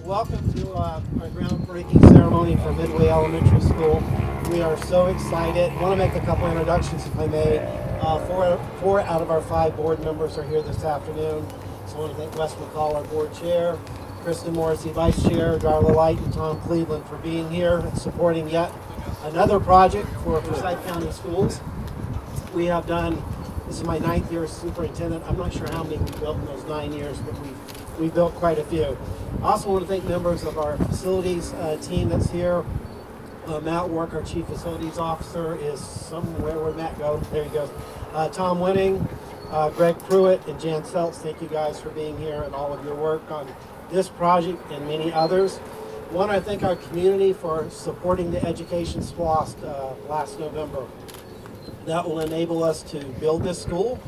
welcome to our groundbreaking ceremony for Midway Elementary School. We are so excited. I want to make a couple introductions, if I may. Four out of our 5 board members are here this afternoon. So I want to thank Wes McCall, our board chair, Kristen Morrissey, vice chair, Darla Light, and Tom Cleveland for being here and supporting yet another project for Forsyth County Schools. We have done, this is my 9th year as superintendent. I'm not sure how many we built in those 9 years, but we built quite a few. I also want to thank members of our facilities team that's here. Matt Work, our chief facilities officer, is somewhere. Where'd Matt go? There he goes. Tom Winning, Greg Pruitt, and Jan Seltz. Thank you guys for being here and all of your work on this project and many others. One, I thank our community for supporting the Education SPLOST last November. That will enable us to build this school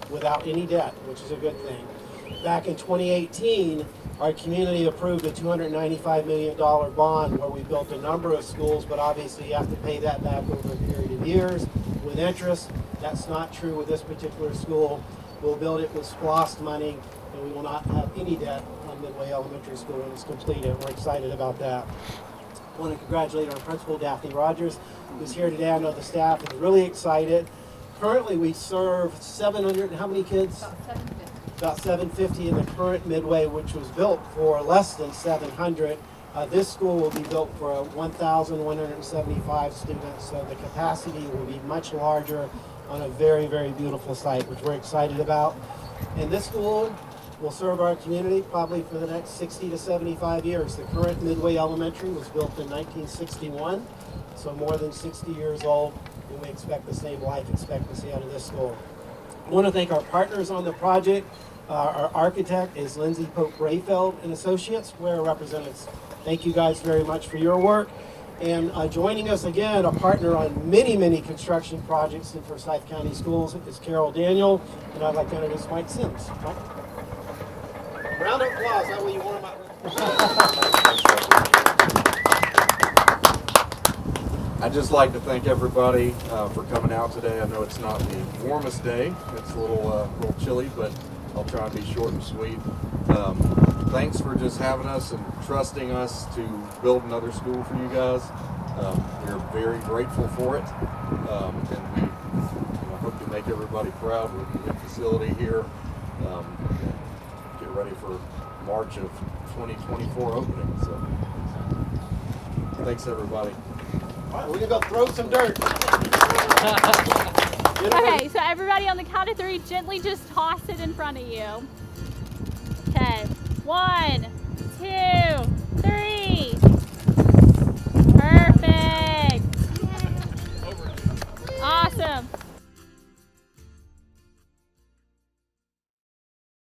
without any debt, which is a good thing. Back in 2018, our community approved a $295 million bond where we built a number of schools, but obviously you have to pay that back over a period of years with interest. That's not true with this particular school. We'll build it with SPLOST money, and we will not have any debt on Midway Elementary School when it's completed. We're excited about that. I want to congratulate our principal, Daphne Rogers, who's here today. I know the staff is really excited. Currently, we serve 700, how many kids? About 750 in the current Midway, which was built for less than 700. This school will be built for 1,175 students, so the capacity will be much larger on a very, very beautiful site, which we're excited about. And this school will serve our community probably for the next 60 to 75 years. The current Midway Elementary was built in 1961, so more than 60 years old, and we expect the same life expectancy out of this school. I want to thank our partners on the project. Our architect is Lindsay Pope-Rayfeld and Associates, where representatives. Thank you guys very much for your work. And joining us again, a partner on many, many construction projects in Forsyth County Schools is Carol Daniel, and I'd like to introduce Mike Sims. Mike? Round of applause, that way you warm up. I'd just like to thank everybody for coming out today. I know it's not the warmest day. It's a little chilly, but I'll try and be short and sweet. Thanks for just having us and trusting us to build another school for you guys. We're very grateful for it, and we hope to make everybody proud with the new facility here. Get ready for March of 2024 opening. So, thanks everybody. All right, we're gonna go throw some dirt. Okay, so everybody on the count of 3, gently just toss it in front of you. Okay, 1, 2,